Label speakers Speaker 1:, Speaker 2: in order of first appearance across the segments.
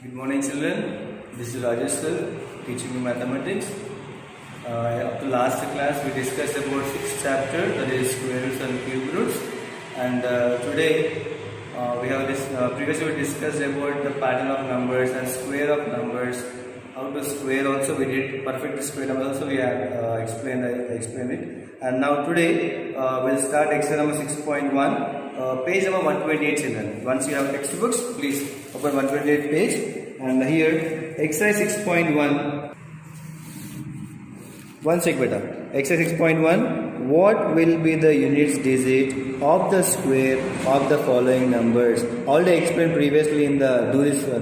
Speaker 1: Good morning, children. This is Rajesh sir, teaching you mathematics. Up to last class, we discussed about 6th chapter, that is square roots and cube roots. And today, we have this. Previously, we discussed about the pattern of numbers and square of numbers. How to square also we did. Perfect square number also we have explained it. And now today, we'll start exercise number 6.1. Page number 128, children. Once you have textbooks, please open 128 page. And here, exercise 6.1. One sec, beta. Exercise 6.1. What will be the units digit of the square of the following numbers? Already explained previously in the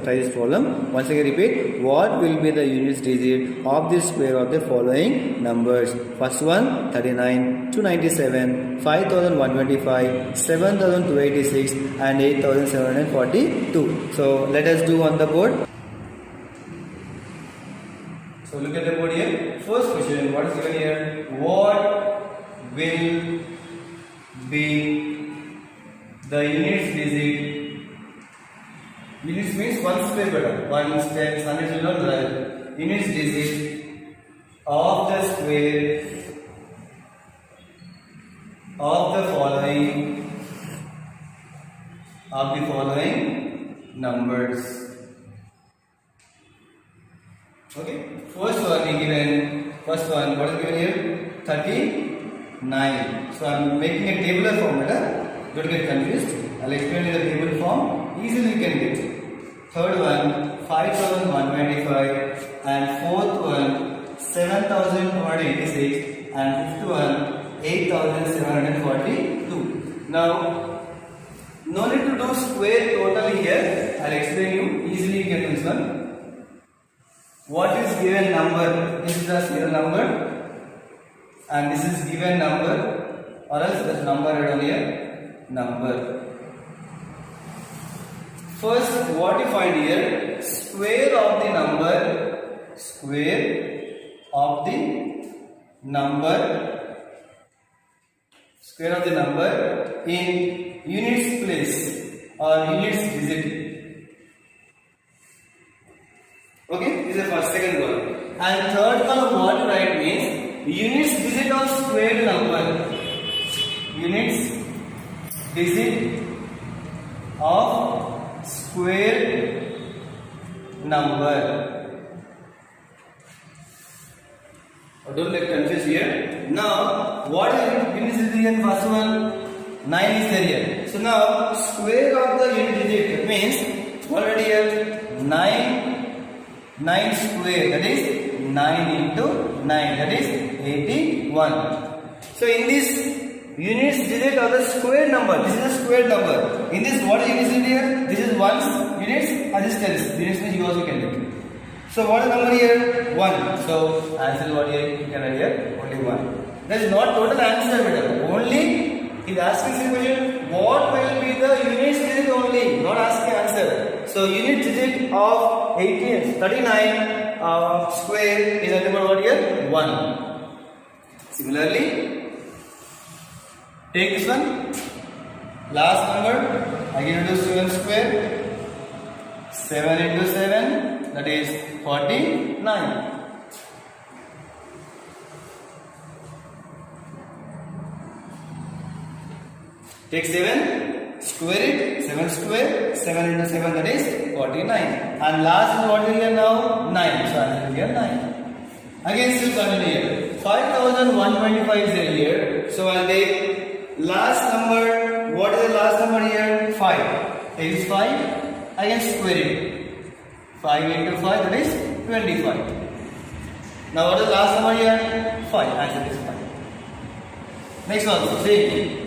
Speaker 1: try this problem. Once again repeat. What will be the units digit of the square of the following numbers? First one 39, 297, 5125, 7286 and 8742. So let us do on the board. So look at the board here. First question, what is given here? What will be the units digit? Units means one square better. 1, 10, 100 will not write. Units digit of the square of the following numbers. Okay, first one given. First one, what is given here? 39. So I am making a tabular form, don't get confused. I will explain in the table form. Easily you can get. Third one, 5125, and fourth one, 7286, and fifth one, 8742. Now, no need to do square totally here. I will explain you. Easily you can do this one. What is given number? This is the serial number, and this is given number, or else the number add on here. Number. First, what you find here? Square of the number. Square of the number. Square of the number in units place or units digit. Okay, this is the first, second one. And third column, what you write means units digit of squared number. Units digit of squared number. Don't get confused here. Now, what is units digit in first one? 9 is there here. So now, square of the unit digit means already here 9 square, that is 9 into 9, that is 81. So in this units digit of the square number, this is a square number. In this, what is units digit here? This is 1 units, and this 10 units means you also can do. So what is the number here? 1. So answer is what here? You can write here only 1. That is not total answer, madam. Only it is asking the question, what will be the units digit only, not asking answer. So unit digit of 39 square is a number what here? 1. Similarly, take this one. Last number, again do 7 square. 7 into 7, that is 49. Take 7, square it, 7 square, 7 into 7, that is 49. And last is what is here now? 9. So answer is here 9. Again still continue here. 5125 is here. So I'll take last number. What is the last number here? 5. Take this 5. Again square it. 5 into 5, that is 25. Now what is the last number here? 5. Answer is 5. Next one, same.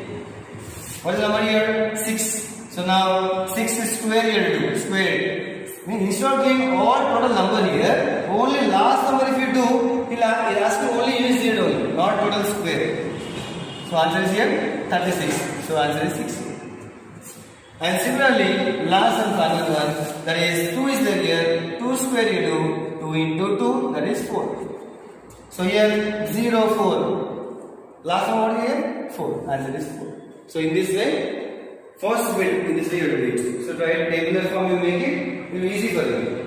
Speaker 1: What is the number here? 6. So now 6 is square here to do. Square it. Instead of doing all total number here, only last number if you do, he'll ask you only units digit only, not total square. So answer is here 36. So answer is 6. And similarly, last and final one, that is 2 is there here. 2 square you do, 2 into 2, that is 4. So here 0, 4. Last one what here? 4. Answer is 4. So in this way, first bit in this way you have to do it. So try tabular form you make it will be easy for you.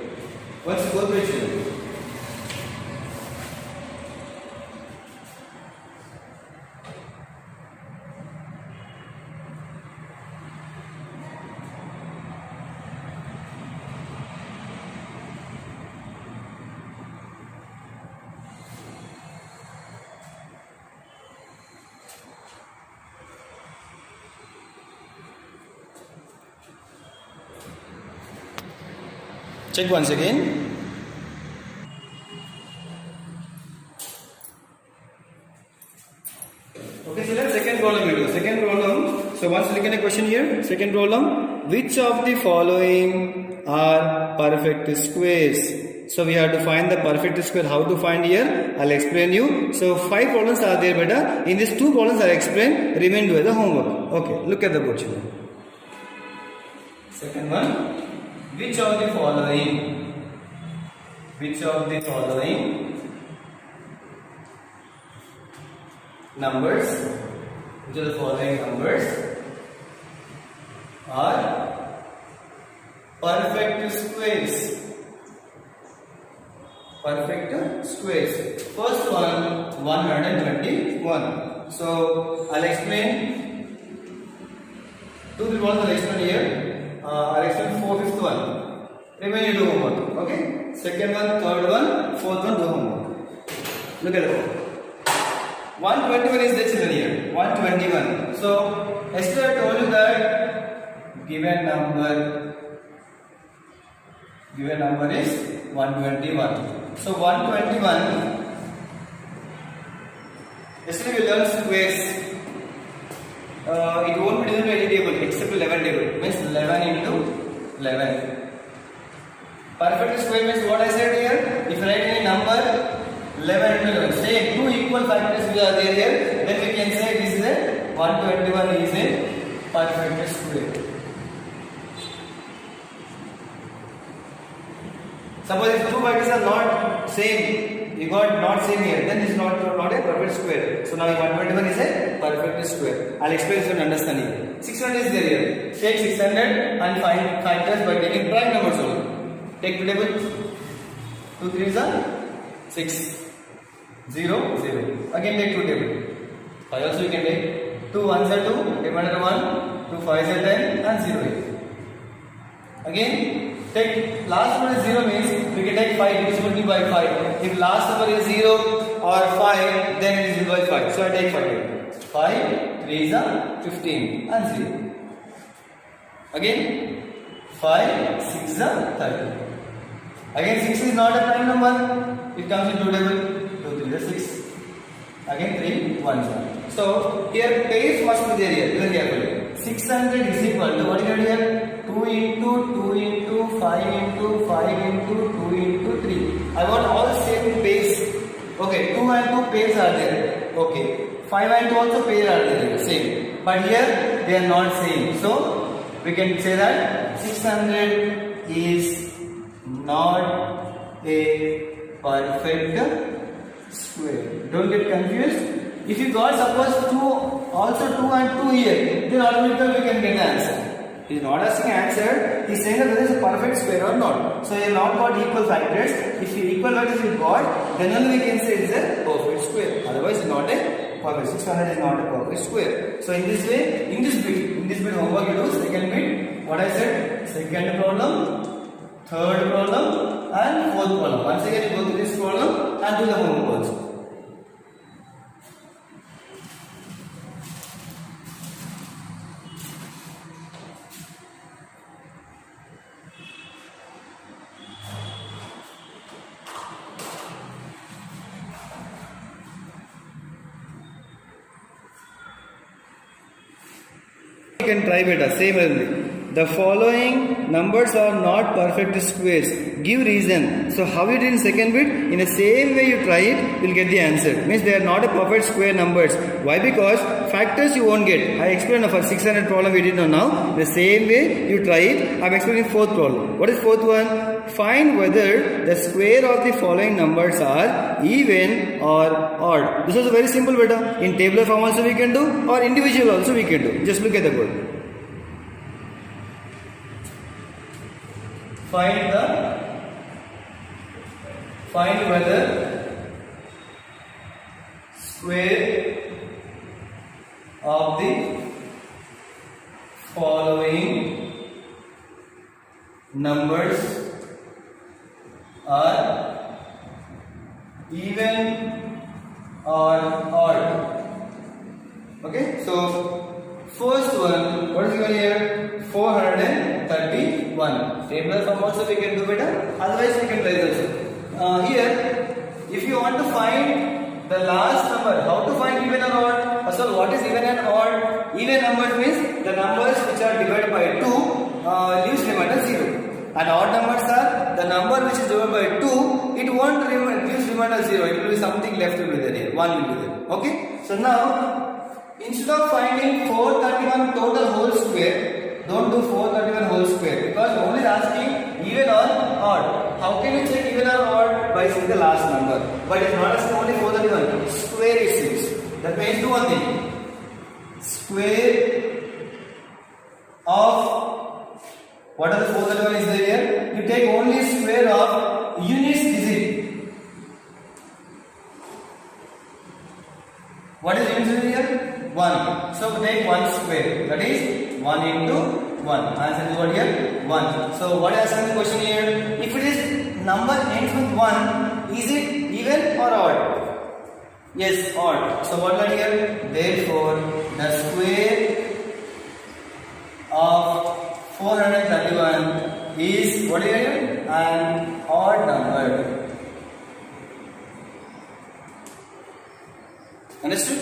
Speaker 1: Once you go through it, check once again. Okay, so let's second problem we do. Second problem. So once you look at a question here, second problem. Which of the following are perfect squares? So we have to find the perfect square. How to find here? I'll explain you. So 5 problems are there, beta. In these 2 problems I'll explain. Remain do the homework. Okay, look at the board. Second one. Which of the following numbers are perfect squares? First one, 121. So I'll explain 2 3 ones. I'll explain here. I'll explain 4th one. Remaining do homework. Okay. Second one, third one, fourth one do homework. Look at it. 121 is the children here. 121. So yesterday I told you that given number is 121. So 121. Yesterday we learned squares. It won't be divided by any table except 11 table. Means 11 into 11. Perfect square means what I said here. If you write any number 11 into 11, say 2 equal factors are there here, then we can say this is a 121 is a perfect square. Suppose if 2 factors are not same, you got not same here, then this is not a perfect square. So now 121 is a perfect square. I'll explain so you understand here. 600 is there here. Take 600 and find factors by taking prime numbers only. Take 2 tables. 2 3s are 6. 0 0. Again take 2 tables. 5 also you can take. 2 1s are 2. Remainder 1. 2 5s are 10 and 0 8. Again take last one is 0 means we can take 5 which will be by 5. If last number is 0 or 5 then it is by 5. So I take 5. 5 3s are 15 and 0. Again 5 6s are 30. Again 6 is not a prime number. It comes in 2 tables. 2 3 is 6. Again 3 1. So here pairs must be there here. Listen carefully. 600 is equal to what is here? 2 into 2 into 5 into 5 into 2 into 3. I want all same pairs. Okay, 2 and 2 pairs are there. Okay. 5 and 2 also pairs are there. Same. But here they are not same. So we can say that 600 is not a perfect square. Don't get confused. If you got suppose 2 also 2 and 2 here, then automatically we can get the answer. He is not asking answer. He is saying that whether it is a perfect square or not. So you have not got equal factors. If you equal factors you got, then only we can say it is a perfect square. Otherwise it is not a perfect. 600 is not a perfect square. So in this way, in this bit homework you do second bit. What I said? Second problem, third problem, and fourth problem. Once again you go through this problem and do the homework also. You can try better, same only. The following numbers are not perfect squares. Give reason. So how you did in second bit? In the same way you try it, you will get the answer. Means they are not a perfect square numbers. Why? Because factors you won't get. I explained for 600 problem we did not now. The same way you try it. I am explaining fourth problem. What is fourth one? Find whether the square of the following numbers are even or odd. This is a very simple beta. In tabular form also we can do or individual also we can do. Just look at the board. Find the find whether square of the following numbers are even or odd. Okay, so first one, what is given here? 431. Table form also we can do better, otherwise we can write also. Here, if you want to find the last number, how to find even or odd? First of all, what is even and odd? Even numbers means the numbers which are divided by 2 leaves remainder 0. And odd numbers are the number which is divided by 2, it won't leaves remainder 0. It will be something left will be there here. 1 will be there. Okay? So now, instead of finding 431 total whole square, don't do 431 whole square because only asking even or odd. How can you check even or odd? By seeing the last number. But it's not asking only 431. Square it seems. That means do one thing. Square of what are the 431 is there here? You take only square of units digit. What is units digit here? 1. So take 1 square. That is 1 into 1. Answer is what here? 1. So what is asking the question here? If it is number ends with 1, is it even or odd? Yes, odd. So what are here? Therefore, the square of 431 is what is here? An odd number. Understood?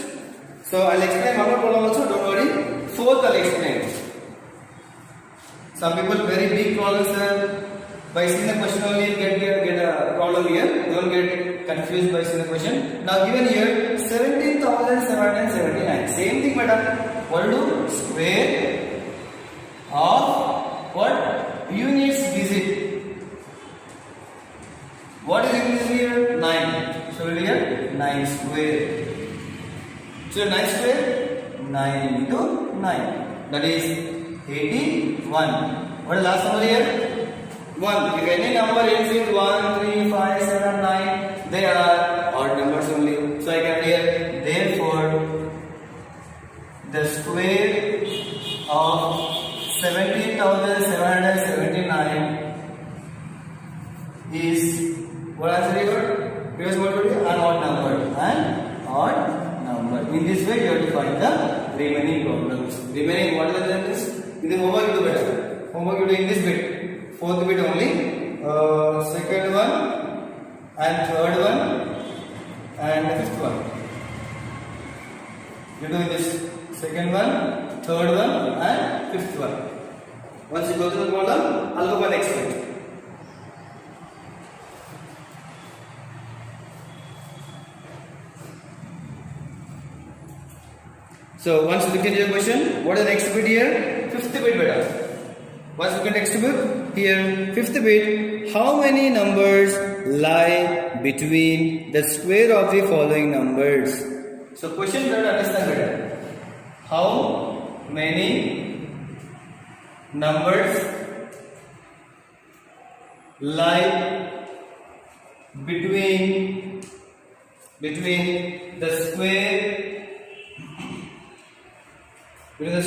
Speaker 1: So I'll explain one more problem also. Don't worry. Fourth I'll explain. Some people very big problems by seeing the question only get a problem here. Don't get confused by seeing the question. Now given here 17,779. Same thing, madam. What to do? Square of what? Units digit. What is units here? 9. So here 9 square. So 9 square? 9 into 9. That is 81. What is the last number here? 1. If any number ends with 1, 3, 5, 7, 9, they are odd numbers only. So I can here, therefore, the square of 17,779 is what answer here? Because what would be an odd number? An odd number. In this way, you have to find the remaining problems. Remaining, what are the numbers? In the homework, you do better. Homework, you do in this bit. Fourth bit only. Second one, and third one, and the fifth one. You do this second one, third one, and fifth one. Once you go through the problem, I'll go for next one. So once you look at your question, what is the next bit here? Fifth bit better. Once you look at next bit here, fifth bit, how many numbers lie between the square of the following numbers? So question you have to understand better. How many numbers lie between the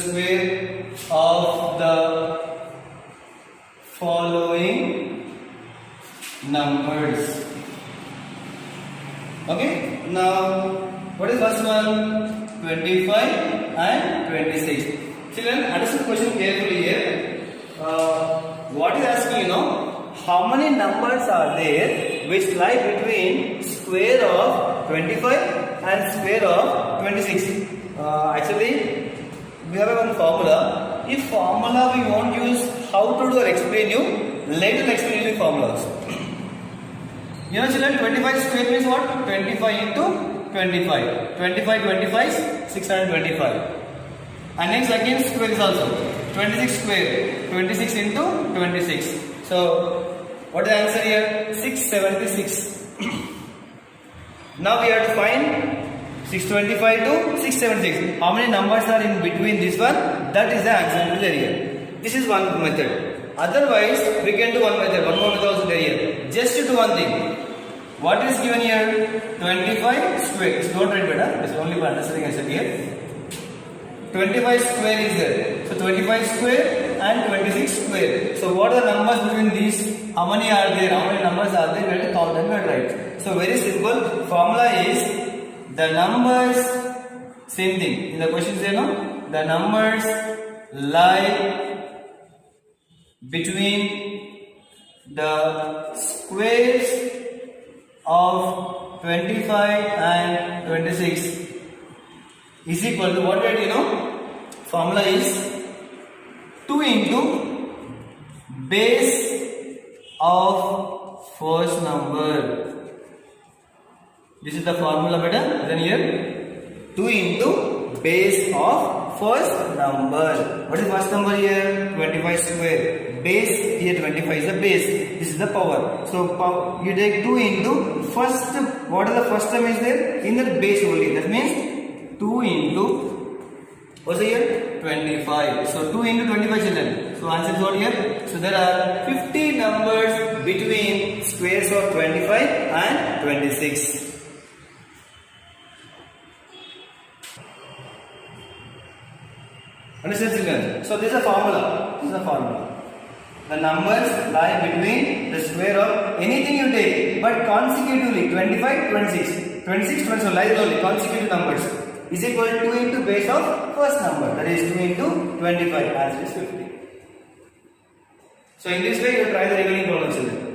Speaker 1: square of the following numbers. Okay, now what is first one? 25 and 26. Children, understand the question carefully here. What is asking, how many numbers are there which lie between square of 25 and square of 26? Actually, we have one formula. If formula we won't use, how to do or explain you, later I'll explain using formulas. Children, 25 square means what? 25 into 25. 25 is 625. And next again square is also 26 square. 26 into 26. So what is the answer here? 676. Now we have to find 625 to 676. How many numbers are in between this one? That is the answer to the here. This is one method. Otherwise, we can do one method. One more method also there here. Just to do one thing. What is given here? 25 square. So don't write better. It's only for understanding I said here. 25 square is there. So 25 square and 26 square. So what are the numbers between these? How many are there? How many numbers are there? We have to count them and write. So very simple. Formula is the numbers. Same thing. In the questions there, no? The numbers lie between the squares of 25 and 26 is equal to what? Formula is 2 into base of first number. This is the formula better than here. 2 into base of first number. What is first number here? 25 square. Base here 25 is the base. This is the power. So you take 2 into first. What is the first term is there? In the base only. That means 2 into what's here? 25. So 2 into 25 children. So answer is what here? So there are 50 numbers between squares of 25 and 26. Understand children? So this is a formula. This is a formula. The numbers lie between the square of anything you take, but consecutively 25, 26. 26, 27 lies only consecutive numbers is equal to 2 into base of first number. That is 2 into 25. Answer is 50. So in this way you try the remaining problem children.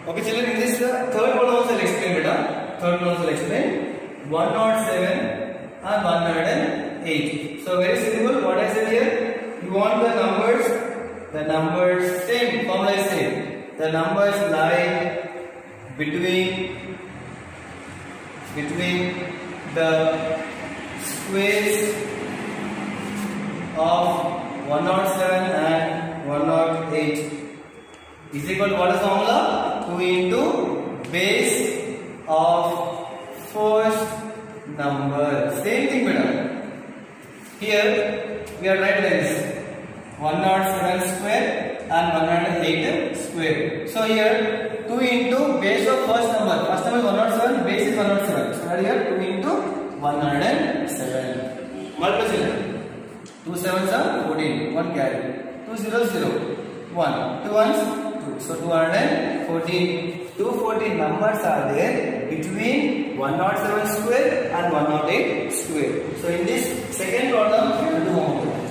Speaker 1: Okay children, in this third problem also I'll explain beta. Third problem also I'll explain. 107 and 108. So very simple. What I said here, you want the numbers same, formula is same. The numbers lie between the squares of 107 and 108 is equal to what is the formula? 2 into base of first number. Same thing beta. Here we are writing this 107 square and 108 square. So here 2 into base of first number. First number is 107, base is 107. So right here 2 into 107. Multiple. 2 sevens are 14. 1 carry. 2 zeros 0. 1. 2 ones. So 214. 214 numbers are there between 107 square and 108 square. So in this second problem, we will do homework.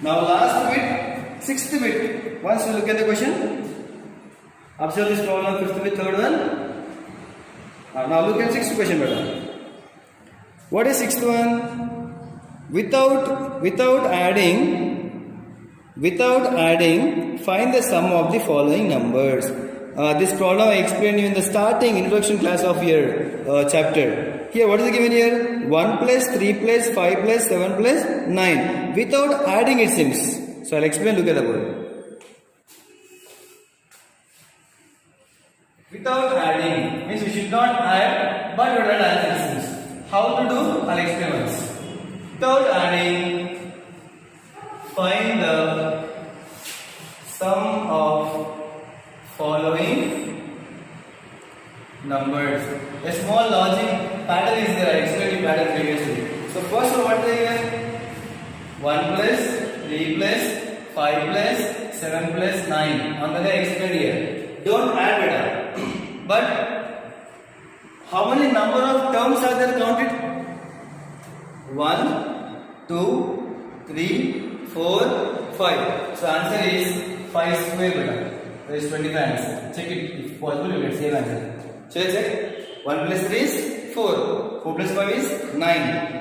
Speaker 1: Now last bit, sixth bit. Once you look at the question, observe this problem, fifth bit, third one. Now look at sixth question better. What is sixth one? Without adding, find the sum of the following numbers. This problem I explained you in the starting introduction class of your chapter. Here, what is given here? 1 plus 3 plus 5 plus 7 plus 9. Without adding, it seems. So I'll explain. Look at the word. Without adding means we should not add, but we will add answers. How to do? I'll explain once. Without adding, find the sum of following numbers. A small logic pattern is there. I explained the pattern previously. So first one, what is here? 1 plus 3 plus 5 plus 7 plus 9. On the day I explained here. Don't add it. But how many number of terms are there counted? 1, 2, 3, 4, 5. So answer is 5 square beta. There is 25 answer. Check it if possible. You get same answer. Check. 1 plus 3 is 4. 4 plus 5 is 9.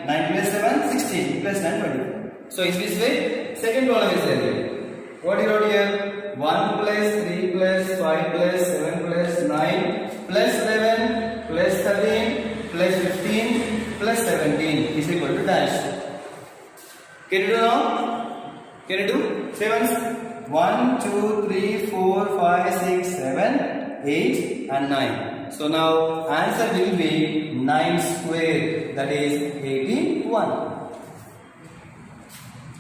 Speaker 1: 9 plus 7 16 plus 9 20. So in this way, second problem is there. What you wrote here? 1 plus 3 plus 5 plus 7 plus 9 plus 11 plus 13 plus 15 plus 17 is equal to dash. Can you do now? Can you do? 7 1, 2, 3, 4, 5, 6, 7, 8 and 9. So now answer will be 9 square, that is 81.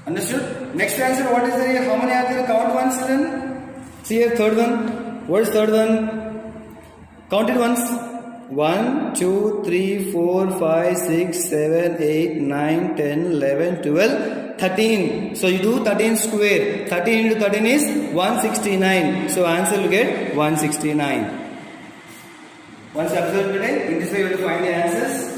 Speaker 1: Understood? Next answer, what is there? How many are there? Count once then. See here, third one. What is third one? Count it once. 1, 2, 3, 4, 5, 6, 7, 8, 9, 10, 11, 12, 13. So you do 13 square. 13 into 13 is 169. So answer will get 169. Once you observe today, in this way you will find the answers.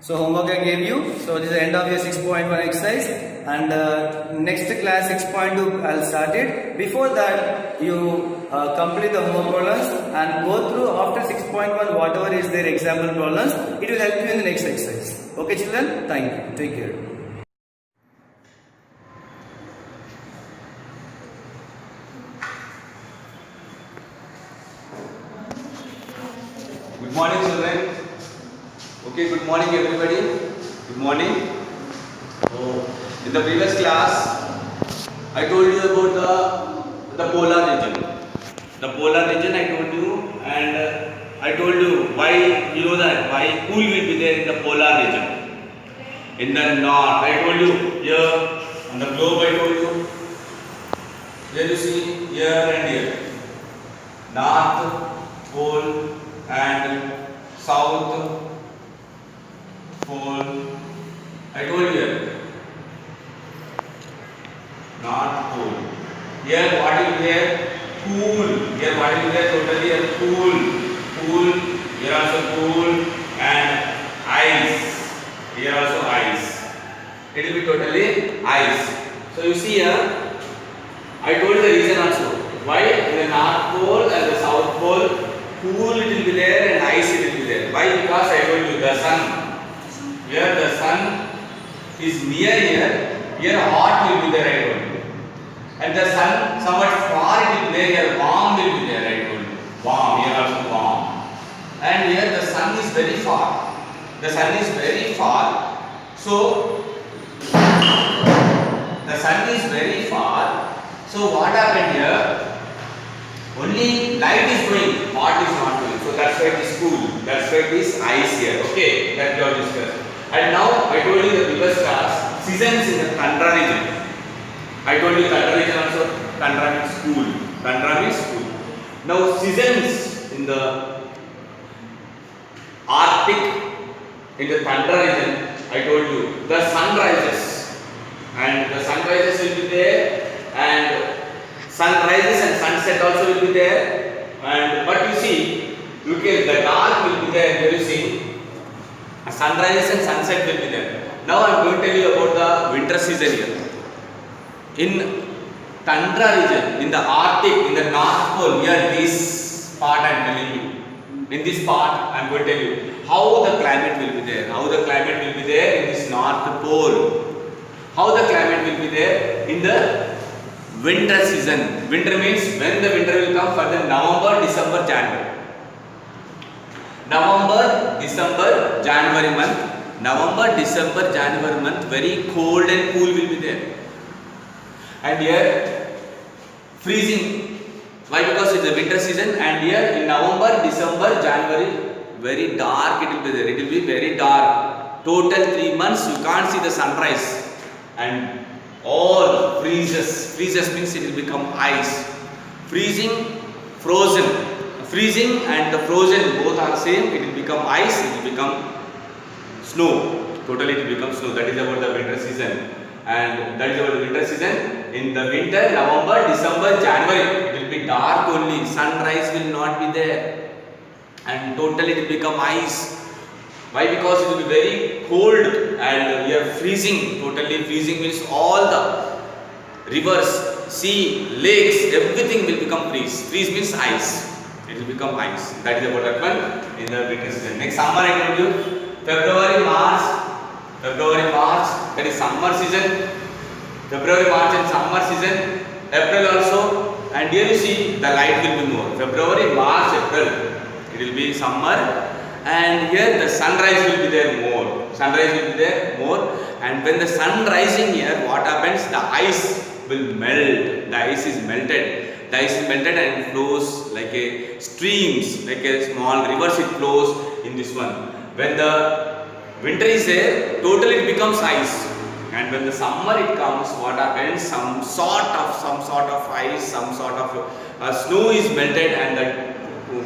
Speaker 1: So homework I gave you. So this is the end of your 6.1 exercise, and next class 6.2 I'll start it. Before that, you complete the homework problems and go through after 6.1 whatever is their example problems. It will help you in the next exercise. Okay children, thank you. Take care.
Speaker 2: Good morning children. Okay, good morning everybody. Good morning. In the previous class, I told you about the polar region. The polar region I told you, and I told you why, you know that, why cool will be there in the polar region. In the north, I told you, here on the globe I told you, here you see, here and here. North pole and south pole. I told you here. North pole. Here what is there? Cool. Here what is there? Totally a cool. Cool. Here also cool and ice. Here also ice. It will be totally ice. So you see here, I told the reason also. Why in the North Pole and the South Pole, cool it will be there and ice it will be there. Why? Because I told you the sun. Here the sun is near here. Here hot will be there, I told you. And the sun somewhat far it will be there. Here warm will be there, I told you. Warm. Here also warm. And here the sun is very far. The sun is very far. So the sun is very far. So what happened here? Only light is going, hot is not going. So that's why it is cool. That's why it is ice here. Okay, that we have discussed. And now I told you the previous class, seasons in the Tundra region. I told you Tundra region also. Tundra means cool. Tundra means cool. Now seasons in the Arctic, in the Tundra region, I told you the sun rises, and the sunrises will be there, and sunrises and sunset also will be there. And but you see, the dark will be there. Here you see, sunrises and sunset will be there. Now I am going to tell you about the winter season here. In Tundra region, in the Arctic, in the North Pole, here this part I am telling you. In this part, I am going to tell you how the climate will be there. How the climate will be there in this North Pole. How the climate will be there in the winter season. Winter means when the winter will come for the November, December, January. November, December, January month. November, December, January month, very cold and cool will be there. And here, freezing. Why? Because it's the winter season, and here in November, December, January, very dark it will be there. It will be very dark. Total 3 months you can't see the sunrise. And all freezes. Freezes means it will become ice. Freezing, frozen. Freezing and the frozen both are same. It will become ice. It will become snow. Totally it will become snow. That is about the winter season. And that is about the winter season. In the winter, November, December, January, it will be dark only. Sunrise will not be there. And totally it will become ice. Why? Because it will be very cold and we are freezing. Totally freezing means all the rivers, sea, lakes, everything will become freeze. Freeze means ice. It will become ice. That is about that one in the winter season. Next summer I told you, February, March, that is summer season. February, March and summer season. April also. And here you see the light will be more. February, March, April, it will be summer. and here the sunrise will be there more. Sunrise will be there more, and when the sun rising here, what happens? The ice will melt. The ice is melted. The ice is melted and it flows like a streams, like a small rivers. It flows in this one. When the winter is there, totally it becomes ice. And when the summer it comes, what happens? Some sort of ice, some sort of snow is melted, and that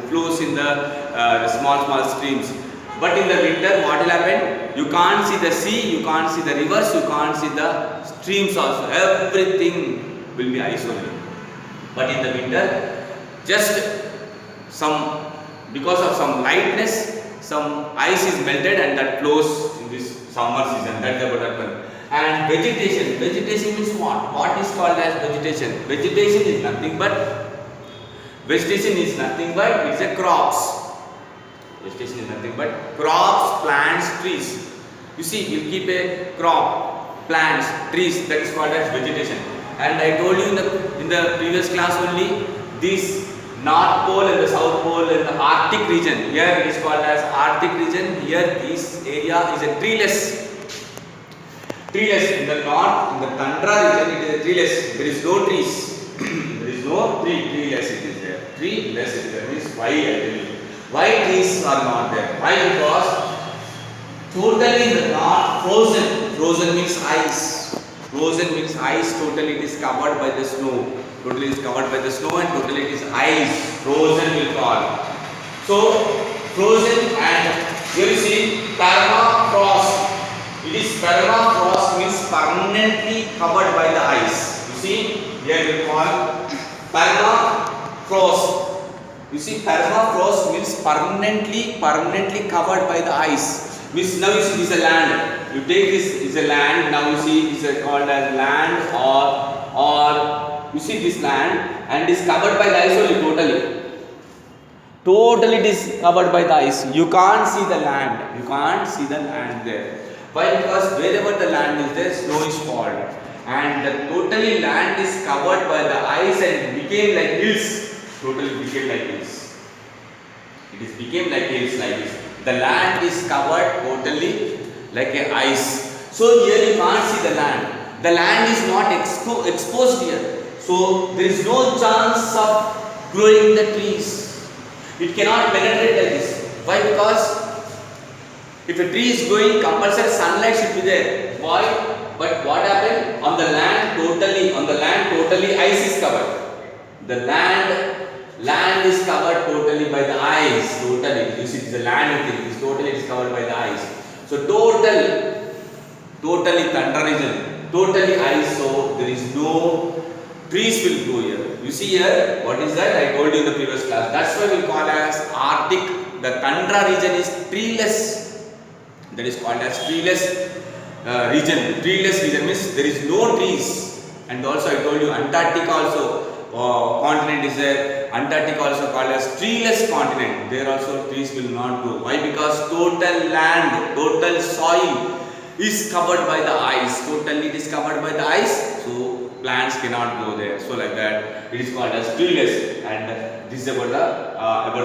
Speaker 2: flows in the small streams. But in the winter, what will happen? You can't see the sea, you can't see the rivers, you can't see the streams also. Everything will be ice only. But in the winter, just some, because of some lightness, some ice is melted and that flows in this summer season. That's what happens. And vegetation. Vegetation means what? What is called as vegetation? Vegetation is nothing but it's a crops. Vegetation is nothing but crops, plants, trees. You see, you keep a crop, plants, trees, that is called as vegetation. And I told you in the previous class only, this North Pole and the South Pole and the Arctic region. Here it is called as Arctic region. Here this area is a treeless. In the north, in the tundra region, it is a treeless. There is no trees. There is no treeless it is there. Treeless it is there. Means why I tell you. Why trees are not there? Why? Because totally in the north frozen. Frozen means ice. Frozen means ice. Totally it is covered by the snow. Totally it is covered by the snow and totally it is ice. Frozen will call. So frozen, and here you see permafrost. It is permafrost means permanently covered by the ice. You see, here we call permafrost. You see, permafrost means permanently covered by the ice. Means now you see this is a land. You take this is a land. Now you see it is called as land, or you see this land and it is covered by the ice only totally. Totally it is covered by the ice. You can't see the land. You can't see the land there. Why? Because wherever the land is there, snow is falling, and the totally land is covered by the ice and became like hills. Totally became like hills. It is became like hills like this. The land is covered totally like a ice. So here you can't see the land. The land is not exposed here. So there is no chance of growing the trees. It cannot penetrate like this. Why? Because if a tree is growing, compulsory sunlight should be there. Why? But what happened? On the land totally ice is covered. The land is covered totally by the ice. Totally. You see, the land is totally covered by the ice. So totally tundra region, totally ice. So there is no trees will grow here. You see here, what is that? I told you in the previous class. That's why we call as Arctic. The tundra region is treeless. That is called as treeless region. Treeless region means there is no trees. And also I told you Antarctica also continent is there. Antarctica also called as treeless continent. There also trees will not grow. Why? Because total land, total soil is covered by the ice. Totally it is covered by the ice. So plants cannot grow there. So like that, it is called as treeless. And this is about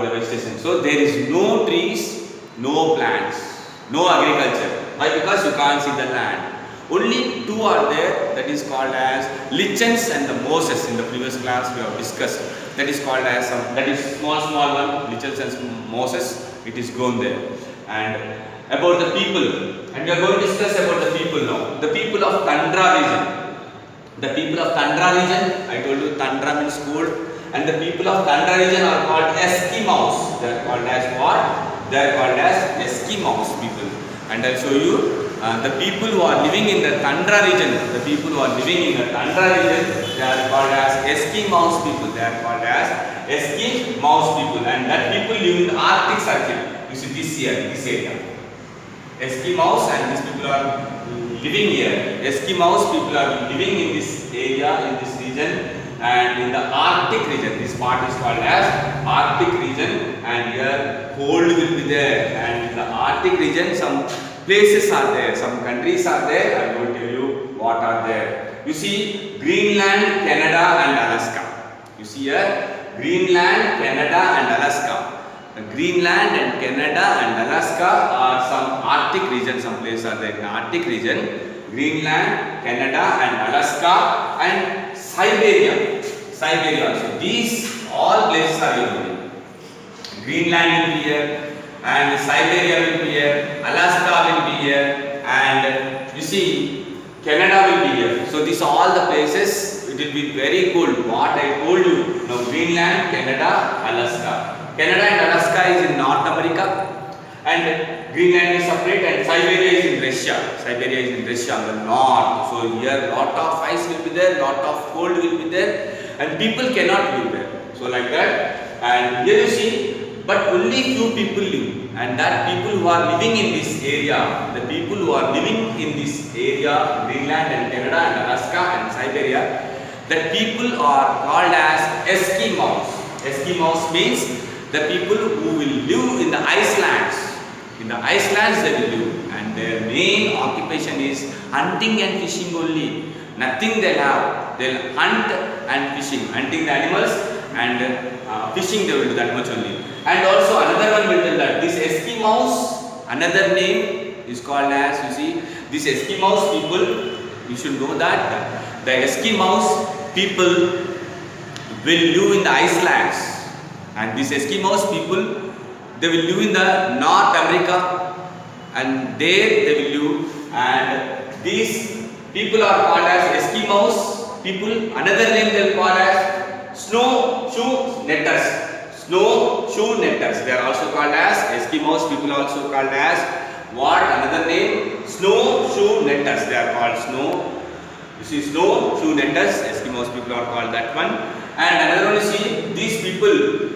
Speaker 2: the vegetation. So there is no trees, no plants. No agriculture. Why? Because you can't see the land. Only two are there, that is called as lichens and the mosses. In the previous class we have discussed. That is called as that is small one, lichens and mosses. It is grown there. And about the people, and we are going to discuss about the people now. The people of tundra region. The people of tundra region, I told you tundra means cold. And the people of tundra region are called Eskimos. They are called as what? They are called as Eskimos people. And I'll show you the people who are living in the tundra region. The people who are living in the tundra region, they are called as Eskimos people. They are called as Eskimos people. And that people live in the Arctic circle. You see this here, this area. Eskimos, and these people are living here. Eskimos people are living in this area, in this region. And in the Arctic region, this part is called as Arctic region, and here cold will be there. And in the Arctic region, some places are there, some countries are there. I will tell you what are there. You see Greenland, Canada and Alaska. You see here Greenland, Canada and Alaska. Greenland and Canada and Alaska are some Arctic region. Some places are there in the Arctic region. Greenland, Canada and Alaska and Siberia. Siberia also. These all places are here. Greenland will be here and Siberia will be here. Alaska will be here and you see Canada will be here. So these are all the places. It will be very cold. What I told you. Now Greenland, Canada, Alaska. Canada and Alaska is in North America and Greenland is separate and Siberia is in Russia. Siberia is in Russia on the north. So here lot of ice will be there, lot of cold will be there and people cannot live there. So like that and here you see but only few people live and that people who are living in this area, the people who are living in this area, Greenland and Canada and Alaska and Siberia, that people are called as Eskimos. Eskimos means the people who will live in the icelands. In the icelands they will live and their main occupation is hunting and fishing only. Nothing they'll have. They'll hunt and fishing, hunting the animals and fishing they will do that much only. And also another one will tell that this Eskimos, another name is called as, you see, this Eskimos people, you should know that the Eskimos people will live in the icelands and these Eskimos people they will live in the North America and there they will live and these people are called as Eskimos people. Another name they will call as snowshoe netters. Snowshoe netters. They are also called as Eskimos people also called as what? Another name? Snowshoe netters. They are called snow. You see snowshoe netters. Eskimos people are called that one. And another one you see these people.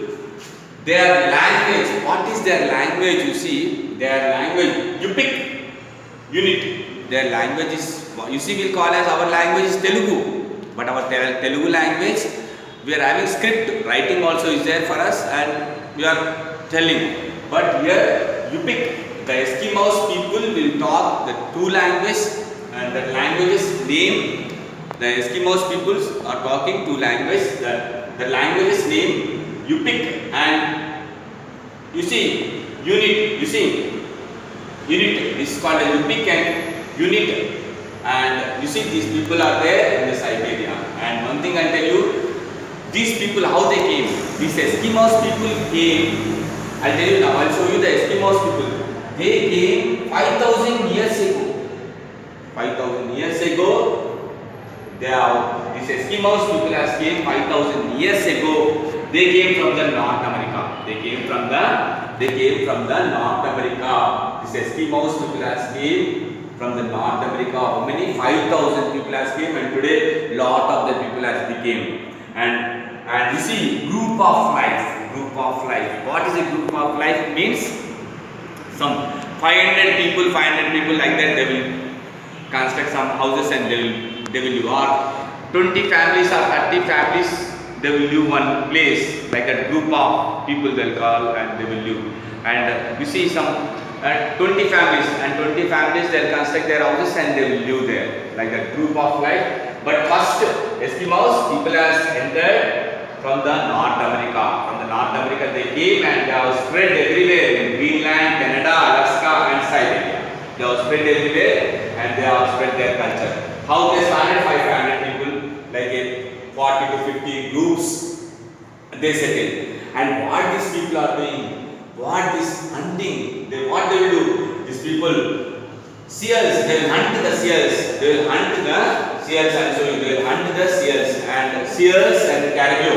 Speaker 2: Their language. What is their language? You see their language. Yupik unit. Their language is. You see we'll call as our language is Telugu. But our Telugu language. We are having script, writing also is there for us and we are telling. But here Yupik, the Eskimos people will talk the two languages and the languages name, the Eskimos peoples are talking two languages, the languages name Yupik and you see unit is called a Yupik and unit and you see these people are there in the Siberia and one thing I tell you, these people how they came. These Eskimos people came. I'll tell you now. I'll show you the Eskimos people. They came 5,000 years ago. 5,000 years ago. These Eskimos people has came 5,000 years ago. They came from the North America. They came from the North America. These Eskimos people has came from the North America. How many? 5,000 people has came and today lot of the people has became. And you see group of life. What is a group of life? Means some 500 people like that they will construct some houses and they will live or 20 families or 30 families they will live one place like a group of people they'll call and they will live and you see some 20 families they'll construct their houses and they will live there like a group of life. But first Eskimos people has entered from the North America. From the North America they came and they have spread everywhere in Greenland, Canada, Alaska and Siberia. They have spread everywhere and they have spread their culture. How they started 500 people like a 40 to 50 groups they settled. And what these people are doing? What this hunting? What they will do? These people seals, they will hunt the seals. They will hunt the seals and so they will hunt the seals and caribou.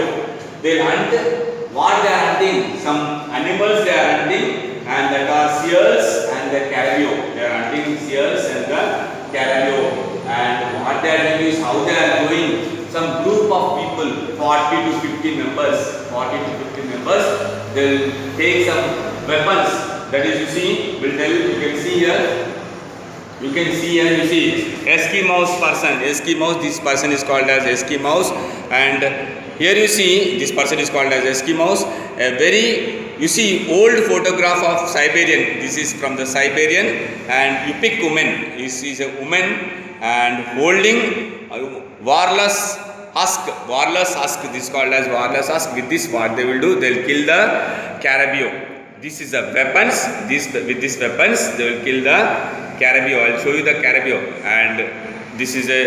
Speaker 2: They will hunt what they are hunting. Some animals they are hunting and that are seals and the caribou. They are hunting seals and the caribou. And what they are doing is how they are doing. Some group of people, 40 to 50 members, they will take some weapons. That is, you see, will tell you can see here. You see Eskimos person. This person is called as Eskimos. And here you see this person is called as Eskimos. A very, you see, old photograph of Siberian. This is from the Siberian and Yupik woman. This is a woman and holding warless husk. This is called as warless husk. With this what they will do? They will kill the caribou. this is the weapons. With these weapons, they will kill the caribou. I'll show you the caribou. And this is a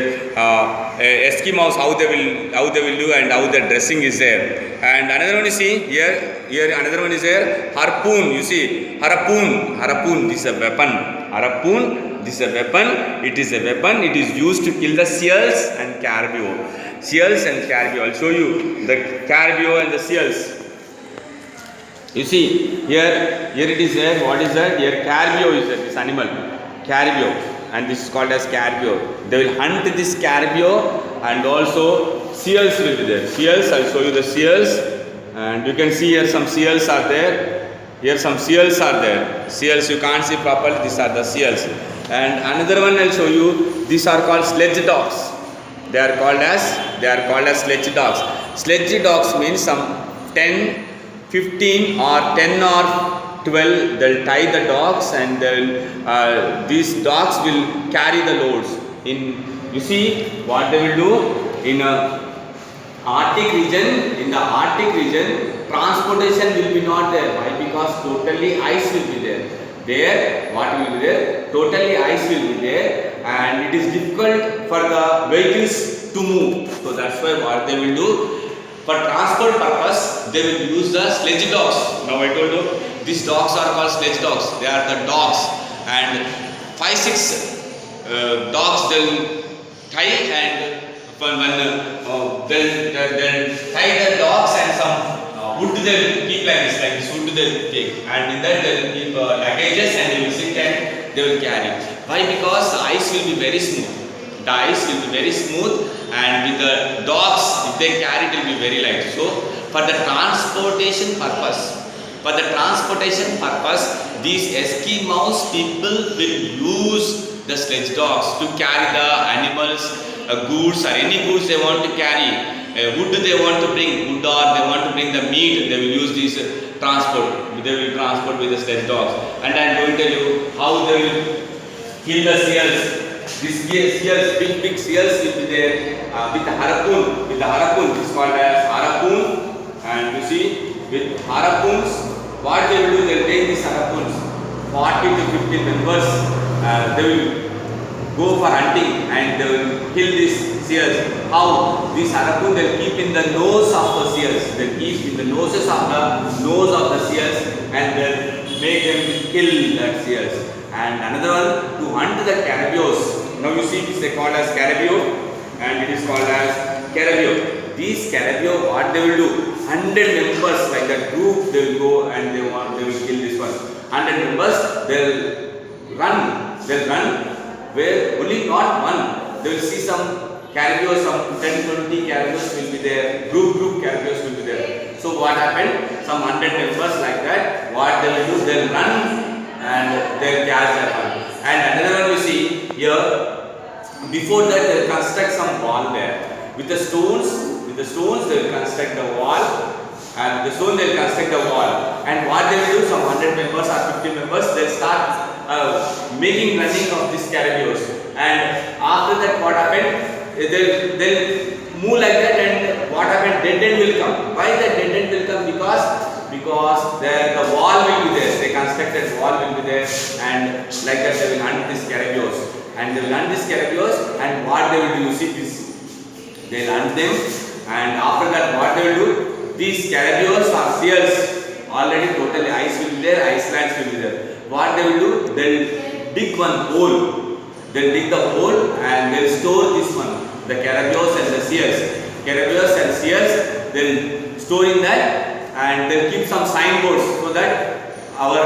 Speaker 2: Eskimos how they will do and how the dressing is there. And another one you see here another one is there. Harpoon. You see harpoon. This is a weapon. Harpoon. This is a weapon. It is a weapon. It is used to kill the seals and caribou. Seals and caribou. I'll show you the caribou and the seals. You see here it is there. What is that? Here caribou is there. This animal, caribou, and this is called as caribou. They will hunt this caribou, and also seals will be there. Seals. I'll show you the seals, and you can see here some seals are there. Here some seals are there. Seals you can't see properly. These are the seals. And another one I'll show you. These are called sledge dogs. They are called as sledge dogs. Sledge dogs means some 10, 15 or 10 or 12. They'll tie the dogs, and these dogs will carry the loads. You see what they will do in Arctic region. In the Arctic region, transportation will be not there. Why? Because totally ice will be there. There, what will be there? Totally ice will be there, and it is difficult for the vehicles to move. So that's why what they will do, for transport purpose, they will use the sledge dogs. Now I told you, these dogs are called sledge dogs. They are the dogs, and 5-6 dogs they will tie, and when they'll tie the dogs and some wood they will keep like this wood they will take, and in that they will keep luggages, and they will sit and they will carry. Why? Because the ice will be very smooth. The ice will be very smooth, and with the dogs, if they carry, it will be very light. So for the transportation purpose, these Eskimos people will use the sledge dogs to carry the animals, goods or any goods they want to carry. Wood they want to bring, wood, or they want to bring the meat, they will use this transport. They will transport with the sledge dogs. And I am going to tell you how they will kill the seals. These seals, big seals will be there with the harpoon. This is called as harpoon. And you see, with harpoons, what they will do, they will take these harpoons, 40 to 50 members. They will go for hunting, and they will kill these seals. How? This harpoon they will keep in the nose of the seals. They will keep in the noses of the seals, and they will make them kill that seals. And another one, to hunt the caribous. Now you see this they called as caribou, and it is called as caribou. These caribou, what they will do? 100 members, like that group, they will go and they will kill this one. 100 members, they will run. Where only not one. They will see some caribou, some 10-20 caribous will be there. Group caribous will be there. So what happened? Some 100 members like that. What they will do? They will run and they will catch that one. And another one we see here. Before that, they will construct some wall there. With the stones they will construct the wall. And with the stone they will construct the wall. And what they will do? Some 100 members or 50 members, they will start making running of these caribous. And after that, what happened? They'll move like that, and what happened? Dead end will come. Why the dead end will come? Because the wall will be there. They constructed wall will be there, and like that they will hunt these caribous. And they will hunt these caribous, and what they will do? You see this. They will hunt them, and after that, what they will do? These caribous or seals, already totally ice will be there, ice lands will be there. What they will do? They will dig one hole. They will dig the hole, and they will store this one. The caribous and the seals. Caribous and seals, they will store in that, and they will keep some signboards so that our